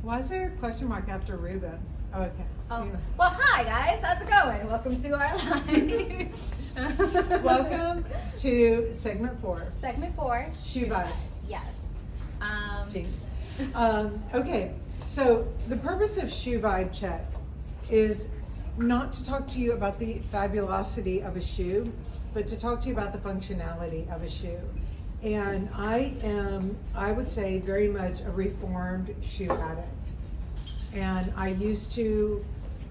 Why is there a question mark after Rubin? Oh, okay. Oh, well, hi guys, how's it going? Welcome to our live. Welcome to segment 4. Segment 4. Shoe vibe. Yes. Jinx. Okay, so the purpose of Shoe Vibe Check is not to talk to you about the fabulosity of a shoe, but to talk to you about the functionality of a shoe. And I would say, very much a reformed shoe addict. And I used to,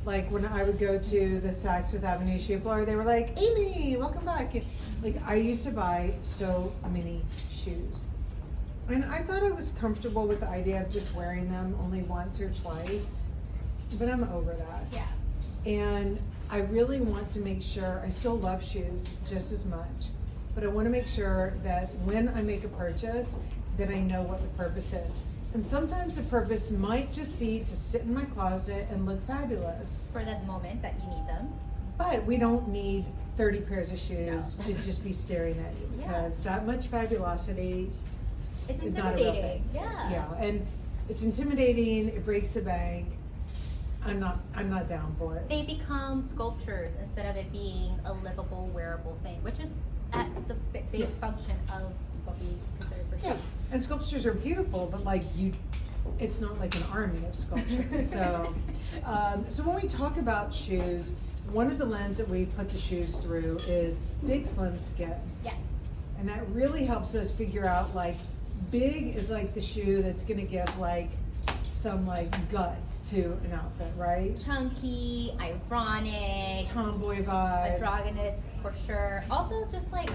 like when I would go to the Saks Fifth Avenue shoe floor, they were like, Amy, welcome back. And, like, I used to buy so many shoes. And I thought I was comfortable with the idea of just wearing them only once or twice, but I'm over that. Yeah. And I really want to make sure, I still love shoes just as much, but I want to make sure that when I make a purchase, that I know what the purpose is. And sometimes the purpose might just be to sit in my closet and look fabulous. For that moment that you need them. But we don't need 30 pairs of shoes to just be staring at you, because that much fabulosity it's is not a real intimidating. thing. Yeah. Yeah, and it's intimidating, it breaks the bank. I'm not down for it. They become sculptures instead of it being a livable, wearable thing, which is at the base function of what we consider for shoes. Yeah, and sculptures are beautiful, but like it's not like an army of sculptures. So, so when we talk about shoes, one of the lenses that we put the shoes through is big, slim, skin. Yes. And that really helps us figure out, like, big is like the shoe that's gonna give like some like guts to an outfit, right? Chunky, ironic, Tomboy vibe. androgynous for sure. Also, just like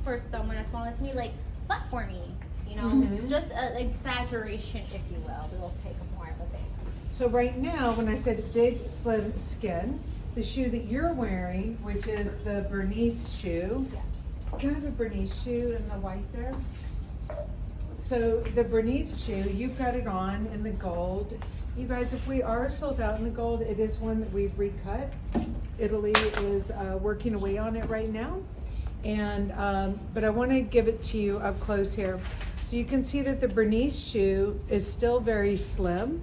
for someone as small as me, like platformy, you know, just an exaggeration, if you will. We'll take more of a thing. So right now, when I said big, slim, skin, the shoe that you're wearing, which is the Bernice shoe. Yeah. Can I have a Bernice shoe in the white there? So the Bernice shoe, you've got it on in the gold. You guys, if we are sold out in the gold, it is one that we've recut. Italy is working away on it right now. And, but I want to give it to you up close here. So you can see that the Bernice shoe is still very slim,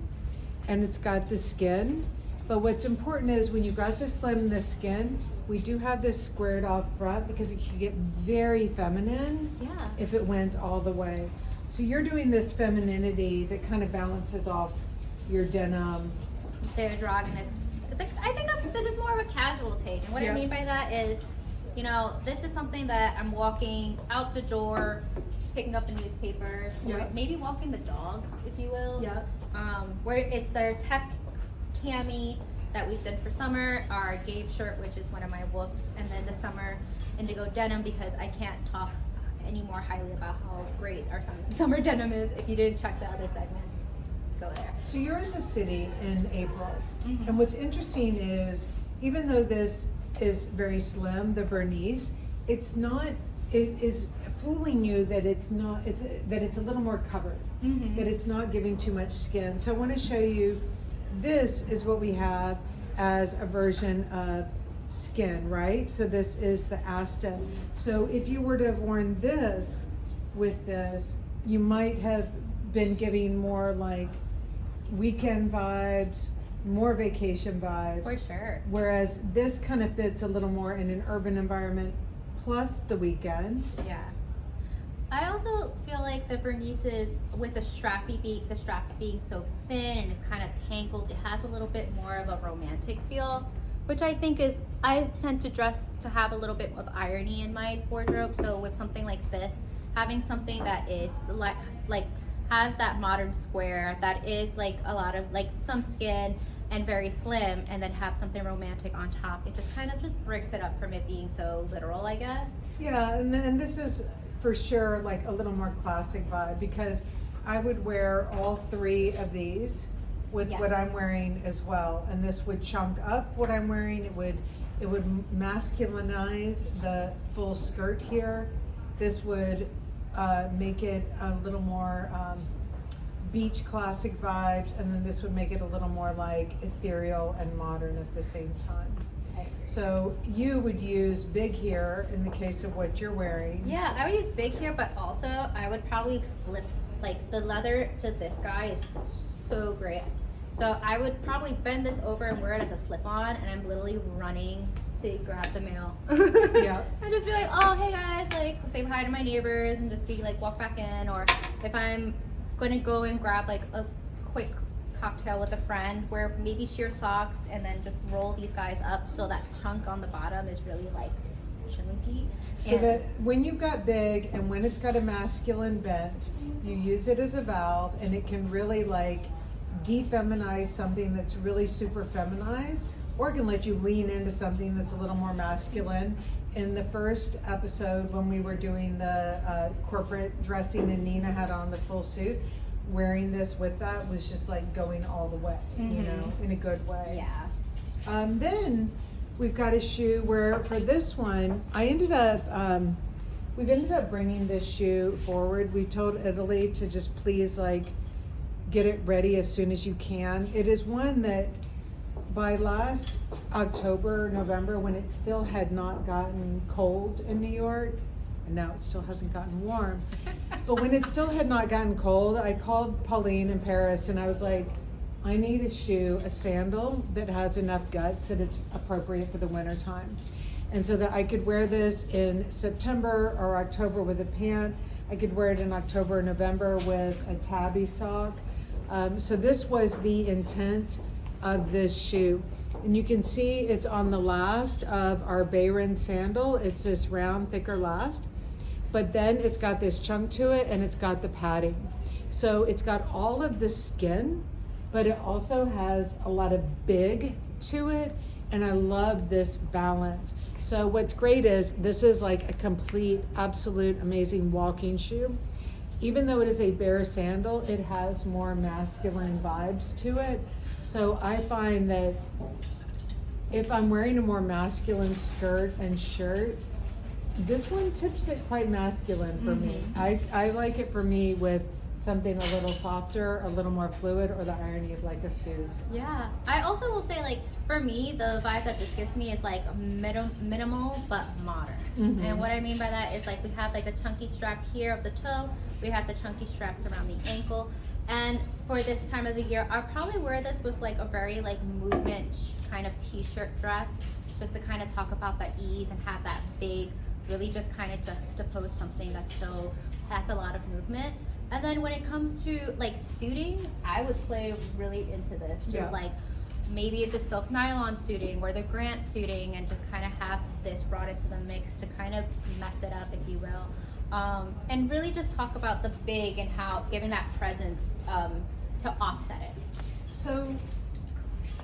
and it's got the skin. But what's important is when you've got the slim and the skin, we do have this squared off front because it can get very feminine if it went all the way. So you're doing this femininity that kind of balances off your denim. The androgynous. I think this is more of a casual take. And what I mean by that is, you know, this is something that I'm walking out the door, picking up the newspaper, or maybe walking the dog, if you will. Yeah. Where it's their tech cami that we did for summer, our Gabe shirt, which is one of my wolves, and then the summer indigo denim, because I can't talk any more highly about how great our summer denim is. If you didn't check the other segment, go there. So you're in the city in April, and what's interesting is, even though this is very slim, the Bernice, it's not. It is fooling you that it's not. That it's a little more covered. That it's not giving too much skin. So I want to show you. This is what we have as a version of skin, right? So this is the Aston. So if you were to have worn this with this, you might have been giving more like weekend vibes, more vacation vibes. For sure. Whereas this kind of fits a little more in an urban environment plus the weekend. Yeah. I also feel like the Bernice's, with the straps being so thin and it's kind of tangled, it has a little bit more of a romantic feel, which I think is, I tend to dress to have a little bit of irony in my wardrobe. So with something like this, having something that is like has that modern square, that is like a lot of like some skin and very slim, and then have something romantic on top, it just kind of just breaks it up from it being so literal, I guess. Yeah, and this is for sure like a little more classic vibe, because I would wear all 3 of these with what I'm wearing as well, and this would chunk up what I'm wearing. It would masculinize the full skirt here. This would make it a little more beach classic vibes, and then this would make it a little more like ethereal and modern at the same time. So you would use big here in the case of what you're wearing. Yeah, I would use big here, but also I would probably like the leather to this guy is so great. So I would probably bend this over and wear it as a slip-on, and I'm literally running to grab the mail. Yeah. And just be like, oh, hey guys, like say hi to my neighbors and just be like, walk back in. Or if I'm going to go and grab like a quick cocktail with a friend, wear maybe sheer socks and then just roll these guys up so that chunk on the bottom is really like chunky. So that when you've got big and when it's got a masculine bent, you use it as a valve, and it can really like defeminize something that's really super feminized, or it can let you lean into something that's a little more masculine. In the first episode when we were doing the corporate dressing and Nina had on the full suit, wearing this with that was just like going all the way, you know, in a good way. Yeah. Then we've got a shoe where for this one, I ended up, we've ended up bringing this shoe forward. We told Italy to just please like get it ready as soon as you can. It is one that by last October, November, when it still had not gotten cold in New York, and now it still hasn't gotten warm, but when it still had not gotten cold, I called Pauline in Paris and I was like, I need a shoe, a sandal that has enough guts that it's appropriate for the winter time. And so that I could wear this in September or October with a pant. I could wear it in October or November with a tabby sock. So this was the intent of this shoe. And you can see it's on the last of our Bayron sandal. It's this round, thicker last. But then it's got this chunk to it and it's got the padding. So it's got all of the skin, but it also has a lot of big to it. And I love this balance. So what's great is this is like a complete, absolute, amazing walking shoe. Even though it is a bare sandal, it has more masculine vibes to it. So I find that if I'm wearing a more masculine skirt and shirt, this one tips it quite masculine for me. I like it for me with something a little softer, a little more fluid, or the irony of like a suit. Yeah. I also will say, like, for me, the vibe that this gives me is like minimal but modern. And what I mean by that is like we have like a chunky strap here of the toe, we have the chunky straps around the ankle. And for this time of the year, I'll probably wear this with like a very like movement kind of t-shirt dress, just to kind of talk about the ease and have that big, really just kind of juxtapose something that's so, has a lot of movement. And then when it comes to like suiting, I would play really into this, just like maybe the silk nylon suiting or the Grant suiting, and just kind of have this brought into the mix to kind of mess it up, if you will. And really just talk about the big and how giving that presence to offset it. So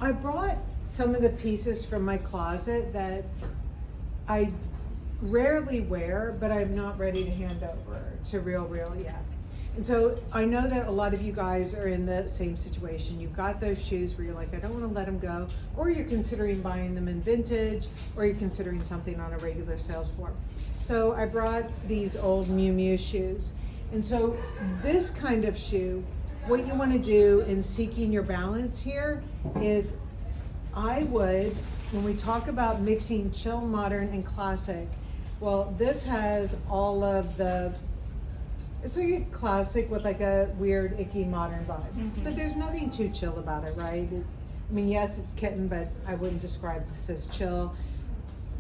I brought some of the pieces from my closet that I rarely wear, but I'm not ready to hand over to Real yet. And so I know that a lot of you guys are in the same situation. You've got those shoes where you're like, I don't want to let them go, or you're considering buying them in vintage, or you're considering something on a regular sales floor. So I brought these old Miu Miu shoes. And so this kind of shoe, what you want to do in seeking your balance here is I would, when we talk about mixing chill, modern, and classic, well, this has all of the, it's like a classic with like a weird, icky, modern vibe. But there's nothing too chill about it, right? I mean, yes, it's kitten, but I wouldn't describe this as chill.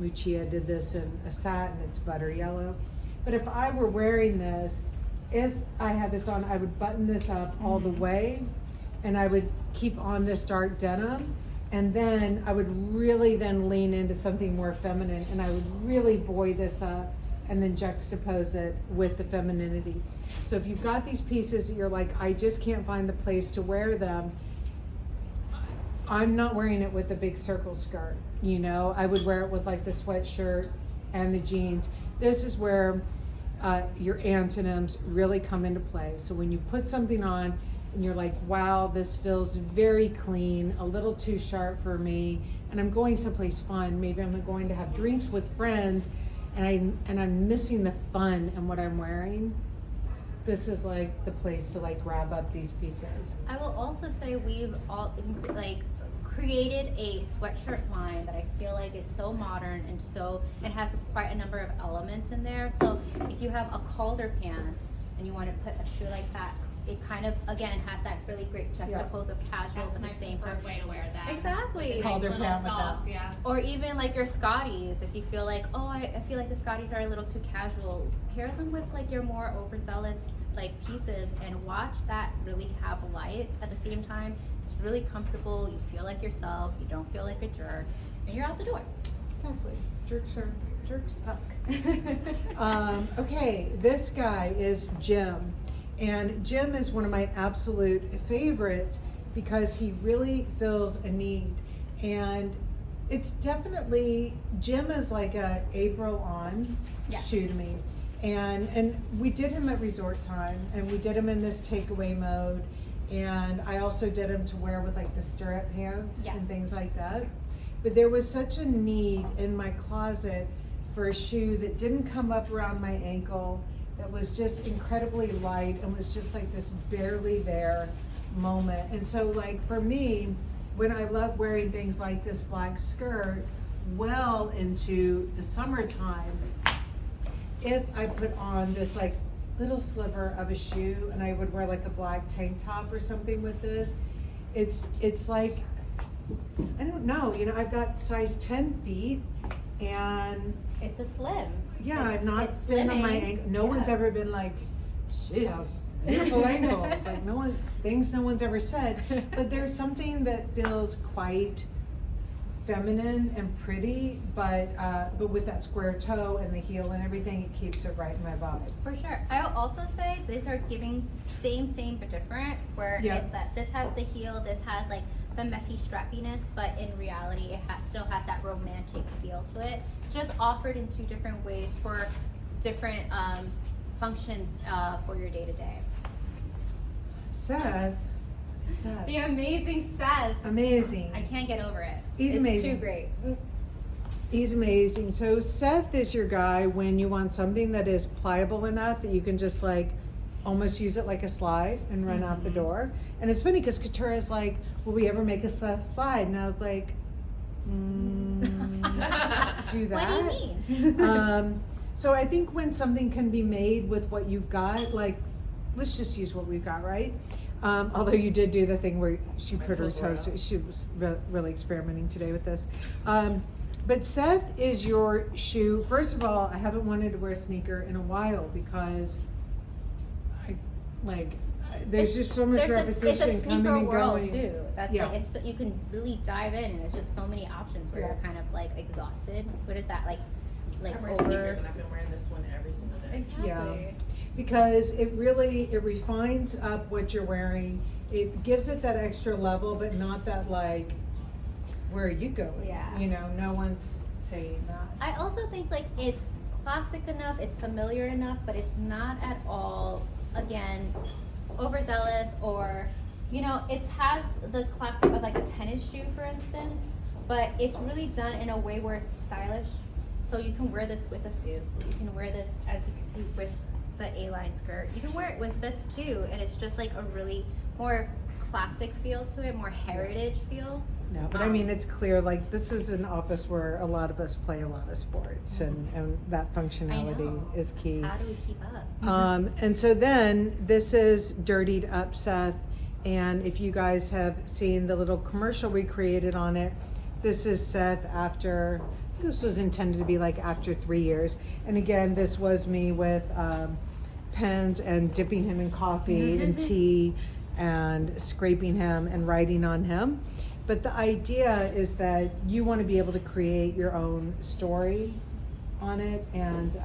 Lucia did this in a satin, it's butter yellow. But if I were wearing this, if I had this on, I would button this up all the way, and I would keep on this dark denim, and then I would really then lean into something more feminine, and I would really buoy this up and then juxtapose it with the femininity. So if you've got these pieces that you're like, I just can't find the place to wear them, I'm not wearing it with a big circle skirt, you know? I would wear it with like the sweatshirt and the jeans. This is where your antonyms really come into play. So when you put something on and you're like, wow, this feels very clean, a little too sharp for me, and I'm going someplace fun, maybe I'm going to have drinks with friends, and I'm missing the fun in what I'm wearing, this is like the place to like grab up these pieces. I will also say we've all like created a sweatshirt line that I feel like is so modern and so, it has quite a number of elements in there. So if you have a Calder pant and you want to put a shoe like that it kind of, again, has that really great juxtapose of casuals at the same time. Way to wear that. Exactly. Called her Little Pam with sock, that. yeah. Or even like your Scotties, if you feel like, oh, I feel like the Scotties are a little too casual, pair them with like your more overzealous like pieces and watch that really have life at the same time. It's really comfortable, you feel like yourself, you don't feel like a jerk, and you're out the door. Exactly. Jerks suck. Okay, this guy is Jim. And Jim is one of my absolute favorites because he really fills a need. And it's definitely, Jim is like a April on shoe to me. And we did him at resort time, and we did him in this takeaway mode. And I also did him to wear with like the stirrup pants and things like that. But there was such a need in my closet for a shoe that didn't come up around my ankle, that was just incredibly light and was just like this barely there moment. And so like for me, when I love wearing things like this black skirt well into the summertime, if I put on this like little sliver of a shoe and I would wear like a black tank top or something with this, it's like, I don't know, you know, I've got size 10 feet and It's a slim. yeah, It's- I'm not it's thin on my slimming. ankle. No one's ever been like, she has beautiful ankles. Like no one's ever said. But there's something that feels quite feminine and pretty, but with that square toe and the heel and everything, it keeps it right in my vibe. For sure. I will also say these are giving same but different, where it's that this has the heel, this has like the messy strappiness, but in reality it still has that romantic feel to it, just offered in two different ways for different functions for your day-to-day. Seth. The amazing Seth. Amazing. I can't get over it. He's it's amazing. too great. He's amazing. So Seth is your guy when you want something that is pliable enough that you can just like almost use it like a slide and run out the door. And it's funny because Katura is like, will we ever make a Seth slide? And I was like, do that. What do you mean? So I think when something can be made with what you've got, like, let's just use what we've got, right? Although you did do the thing where she put her toes, she was really experimenting today with this. But Seth is your shoe. First of all, I haven't wanted to wear a sneaker in a while because there's just so much repetition it's a coming sneaker and world going. too. That's Yeah. like you can really dive in, and there's just so many options where you're kind of like exhausted. What is that like I wear over? sneakers and I've been wearing this one every single day. Exactly. Yeah. Because it refines up what you're wearing. It gives it that extra level, but not that like, where are you going? Yeah. You know, no one's saying that. I also think like it's classic enough, it's familiar enough, but it's not at all, again, overzealous, or, you know, it has the classic of like a tennis shoe, for instance, but it's really done in a way where it's stylish. So you can wear this with a suit. You can wear this, as you can see, with the A-line skirt. You can wear it with this too, and it's just like a really more classic feel to it, more heritage feel. No, but I mean, it's clear, like, this is an office where a lot of us play a lot of sports, and that functionality is key. How do we keep up? And so then this is dirtied up Seth, and if you guys have seen the little commercial we created on it, this is Seth after, this was intended to be like after 3 years. And again, this was me with pens and dipping him in coffee and tea and scraping him and writing on him. But the idea is that you want to be able to create your own story on it, and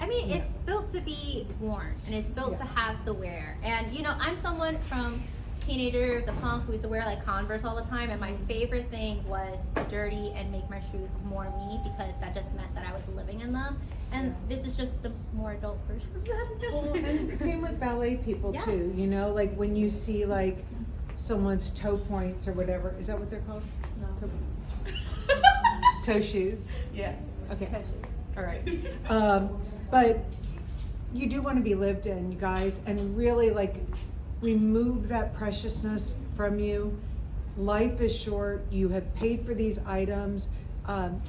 I mean, it's built to be worn, and it's built to have the wear. And you know, I'm someone from teenagers, a punk who used to wear like Converse all the time, and my favorite thing was dirty and make my shoes more me, because that just meant that I was living in them. And this is just a more adult version of that. well, and same with ballet people too. You know, like when you see like someone's toe points or whatever, is that what they're called? No. Toe shoes. Yes. Okay. Toe shoes. All right. But you do want to be lived in, you guys, and really like remove that preciousness from you. Life is short. You have paid for these items.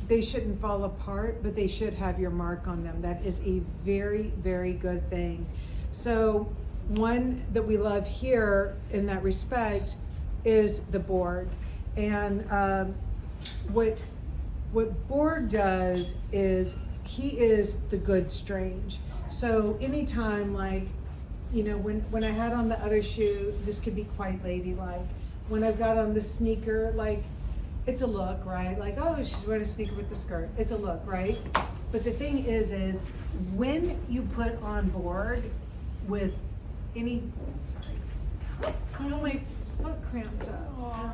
They shouldn't fall apart, but they should have your mark on them. That is a very, very good thing. So one that we love here in that respect is the Borg. And what Borg does is he is the good strange. So anytime, like, you know, when I had on the other shoe, this could be quite ladylike. When I've got on the sneaker, like, it's a look, right? Like, oh, she's wearing a sneaker with the skirt. It's a look, right? But the thing is when you put on Borg with any, sorry, you know, my foot cramped up. Aw.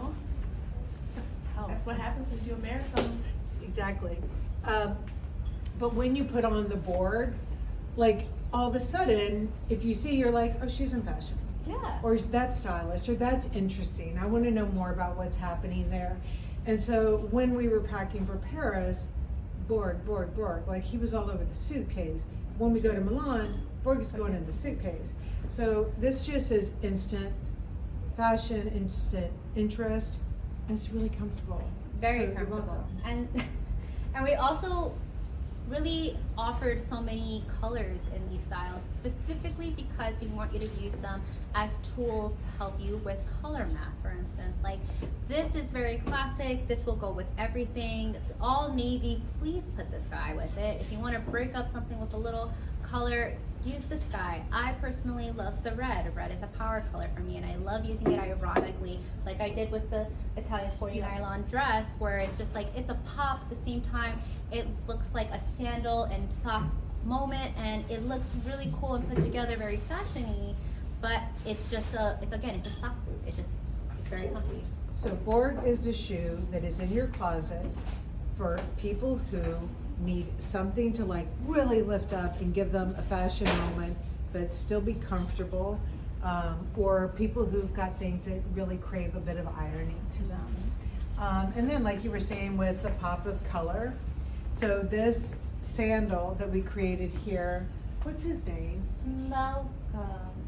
Oh. That's what happens when you do a marathon. Exactly. But when you put on the Borg, like, all of a sudden, if you see, you're like, oh, she's in fashion. Yeah. Or that's stylish, or that's interesting. I want to know more about what's happening there. And so when we were packing for Paris, Borg, like, he was all over the suitcase. When we go to Milan, Borg is going in the suitcase. So this just is instant fashion, instant interest, and it's really comfortable. Very So you're comfortable. welcome. And we also really offered so many colors in these styles, specifically because we want you to use them as tools to help you with color math, for instance. Like, this is very classic, this will go with everything. All navy, please put this guy with it. If you want to break up something with a little color, use this guy. I personally love the red. Red is a power color for me, and I love using it ironically, like I did with the Italian sporty nylon dress, where it's just like, it's a pop at the same time. It looks like a sandal and sock moment, and it looks really cool and put together, very fashion-y, but it's just it's a sock boot. It's very comfy. So Borg is a shoe that is in your closet for people who need something to, like, really lift up and give them a fashion moment, but still be comfortable, or people who've got things that really crave a bit of ironing to them. And then, like you were saying, with the pop of color. So this sandal that we created here, what's his name? Malcolm.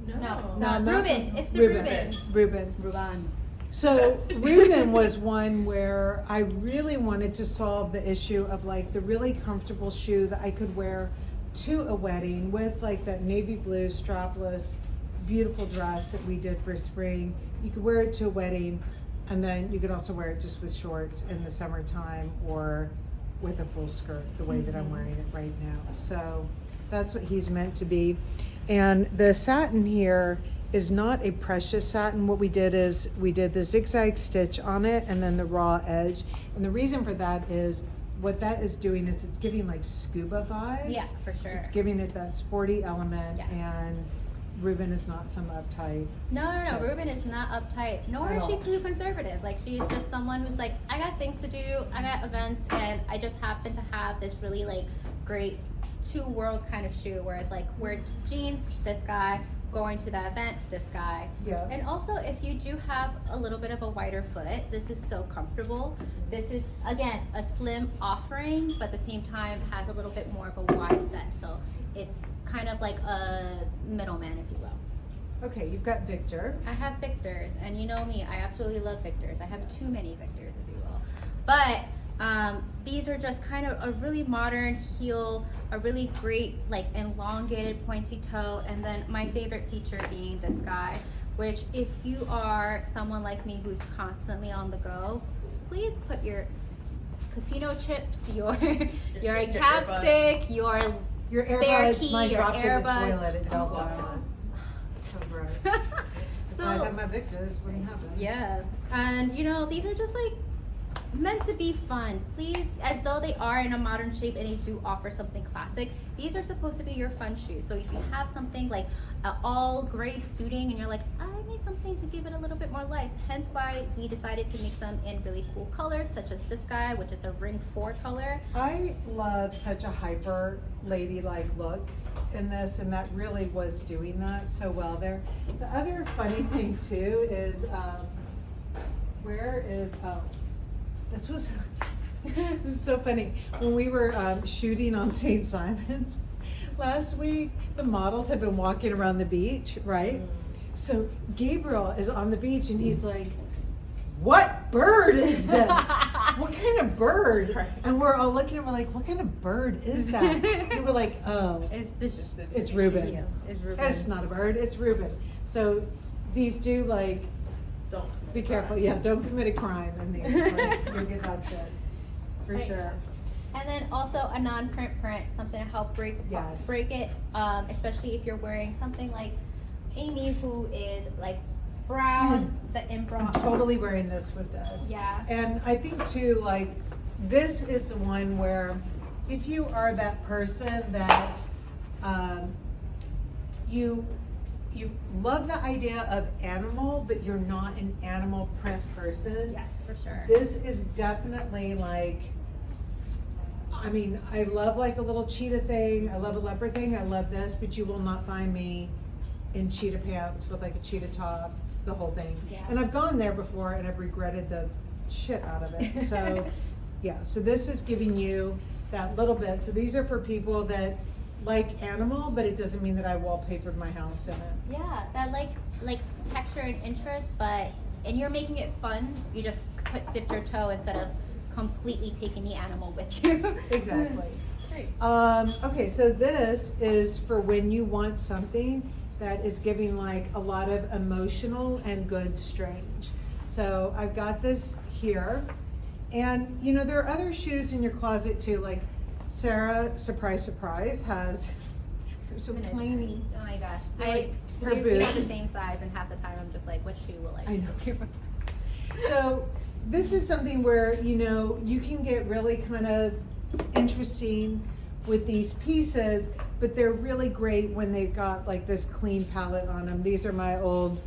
No. No, Rubin. It's the Rubin. Rubin. So Rubin was one where I really wanted to solve the issue of, like, the really comfortable shoe that I could wear to a wedding with, like, that navy blue strapless beautiful dress that we did for spring. You could wear it to a wedding, and then you could also wear it just with shorts in the summertime or with a full skirt, the way that I'm wearing it right now. So that's what he's meant to be. And the satin here is not a precious satin. What we did is we did the zigzag stitch on it and then the raw edge. And the reason for that is what that is doing is it's giving, like, scuba vibes. Yeah, for sure. It's giving it that sporty element. Yes. And Rubin is not some uptight. No. So- Rubin is not uptight, nor At is she all. too conservative. Like, she's just someone who's like, I got things to do, I got events, and I just happen to have this really, like, great two-world kind of shoe, whereas, like, wear jeans, this guy, going to that event, this guy. Yeah. And also, if you do have a little bit of a wider foot, this is so comfortable. This is, again, a slim offering, but at the same time has a little bit more of a wide set. So it's kind of like a middleman, if you will. Okay, you've got Victor. I have Victors, and you know me, I absolutely love Victors. I have too many Victors, if you will. But these are just kind of a really modern heel, a really great, like, elongated pointy toe, and then my favorite feature being this guy, which, if you are someone like me who's constantly on the go, please put your casino chips, your chapstick, your spare earbuds key, might your drop to the earbuds. toilet at Delta. Awesome. So gross. So- If I had my Victors, wouldn't happen. Yeah, and you know, these are just like meant to be fun. Please, as though they are in a modern shape and they do offer something classic, these are supposed to be your fun shoes. So if you have something like all gray suiting and you're like, I need something to give it a little bit more life, hence why we decided to make them in really cool colors, such as this guy, which is a ring 4 color. I love such a hyper ladylike look in this, and that really was doing that so well there. The other funny thing too is, this was this is so funny. When we were shooting on St. Simon's last week, the models have been walking around the beach, right? So Gabriel is on the beach and he's like, what bird is this? what kind of bird? Right. And we're all looking at, we're like, what kind of bird is that? And we're like, oh, it's Rubin. Yeah, it's Rubin. It's not a bird, it's Rubin. So these do like, Don't. be careful, yeah, don't commit a crime in these, like, you'll get busted, for Right. sure. And then also a non-print print, something to help break Yes. it, especially if you're wearing something like Amy, who is like brown, the I'm embossed. totally wearing this with this. Yeah. And I think too, like, this is the one where if you are that person that you love the idea of animal, but you're not an animal print person. Yes, for sure. This is definitely like, I mean, I love like a little cheetah thing, I love a leopard thing, I love this, but you will not find me in cheetah pants with like a cheetah top, the whole thing. Yeah. And I've gone there before and I've regretted the shit out of it. So, yeah, so this is giving you that little bit. So these are for people that like animal, but it doesn't mean that I wallpapered my house in it. Yeah, that like texture and interest, and you're making it fun. You just dip your toe instead of completely taking the animal with you. Exactly. Great. Okay, so this is for when you want something that is giving like a lot of emotional and good strange. So I've got this here, and you know, there are other shoes in your closet too, like Sarah, surprise, surprise, has, they're so tiny. Oh my gosh. Like her we have the boots. same size, and half the time I'm just like, what shoe will I I be know. looking for? So this is something where, you know, you can get really kind of interesting with these pieces, but they're really great when they've got like this clean palette on them. These are my old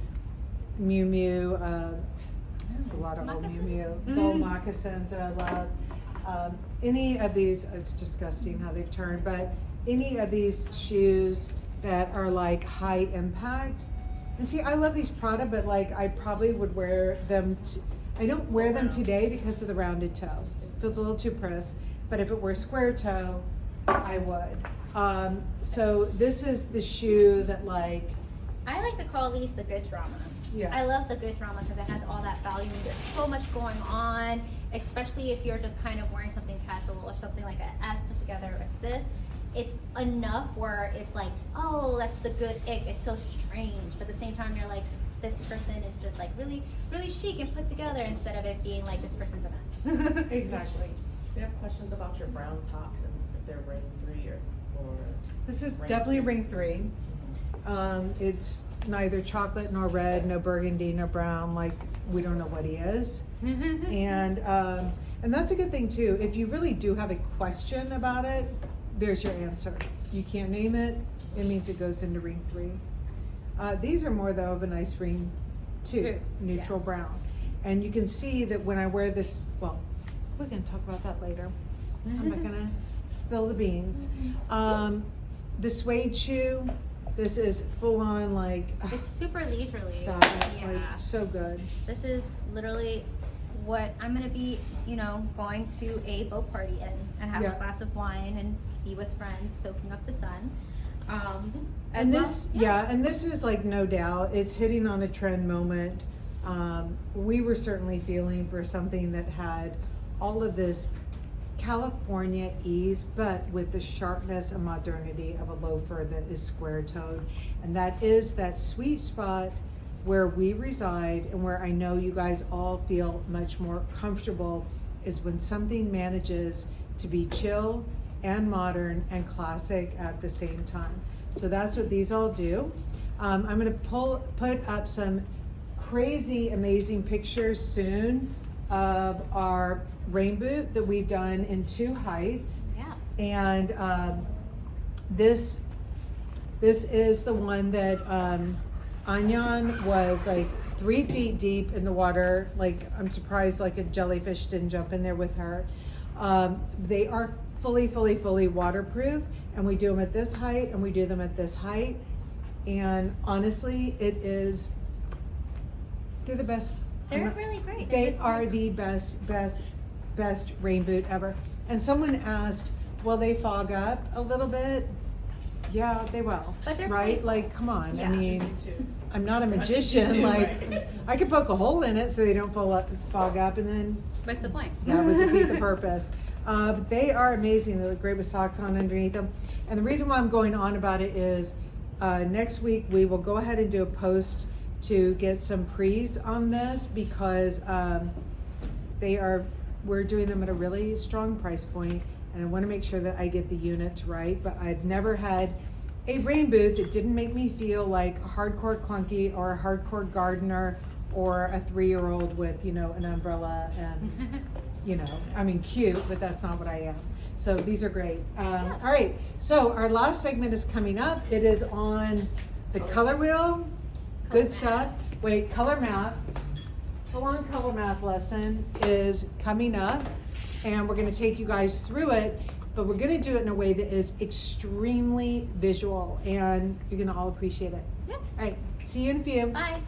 Miu Miu, I have a lot of old Miu Miu, gold moccasins that I love. Any of these, it's disgusting how they've turned, but any of these shoes that are like high impact. And see, I love these Prada, but like I probably would wear them, I don't wear them today because of the rounded toe. Feels a little too pressed, but if it were square toe, I would. So this is the shoe that like, I like to call these the good drama. Yeah. I love the good drama because it has all that value. There's so much going on, especially if you're just kind of wearing something casual or something like as put together as this. It's enough where it's like, oh, that's the good ick. It's so strange. But at the same time, you're like, this person is just like really, really chic and put together instead of it being like, this person's a mess. exactly. We have questions about your brown tops and if they're ring 3 or This is ring definitely 2. ring 3. It's neither chocolate nor red, no burgundy, no brown, like we don't know what he is. And that's a good thing too. If you really do have a question about it, there's your answer. You can't name it, it means it goes into ring 3. These are more though of a nice ring 2, neutral brown. And you can see that when I wear this, well, we're gonna talk about that later. I'm not gonna spill the beans. The suede shoe, this is full on like, It's super leisurely. style, Yeah. like so good. This is literally what I'm gonna be, going to a boat party in and have Yeah. a glass of wine and be with friends, soaking up the sun. As And well- this, yeah, and this is like no doubt, it's hitting on a trend moment. We were certainly feeling for something that had all of this California ease, but with the sharpness and modernity of a loafer that is square-toed. And that is that sweet spot where we reside and where I know you guys all feel much more comfortable is when something manages to be chill and modern and classic at the same time. So that's what these all do. I'm gonna put up some crazy, amazing pictures soon of our rain boot that we've done in 2 heights. Yeah. And this is the one that Anyan was like 3 feet deep in the water. Like, I'm surprised like a jellyfish didn't jump in there with her. They are fully waterproof, and we do them at this height and we do them at this height. And honestly, they're the best. They're really great. They are the best rain boot ever. And someone asked, will they fog up a little bit? Yeah, they will. But they're right? playful. Like, come on. Yeah. I mean, Me too. I'm not a magician. too, Like, right. I could poke a hole in it so they don't fog up, and then What's the point? That would defeat the purpose. But they are amazing. They look great with socks on underneath them. And the reason why I'm going on about it is next week we will go ahead and do a post to get some pre's on this because we're doing them at a really strong price point, and I want to make sure that I get the units right. But I've never had a rain booth that didn't make me feel like a hardcore clunky or a hardcore gardener or a 3-year-old with, you know, an umbrella and, you know, I mean, cute, but that's not what I am. So these are great. All right, so our last segment is coming up. It is on the color wheel. Good stuff. Wait, color math. Full-on color math lesson is coming up, and we're going to take you guys through it, but we're going to do it in a way that is extremely visual, and you're going to all appreciate it. Yeah. All right, see you in a few. Bye.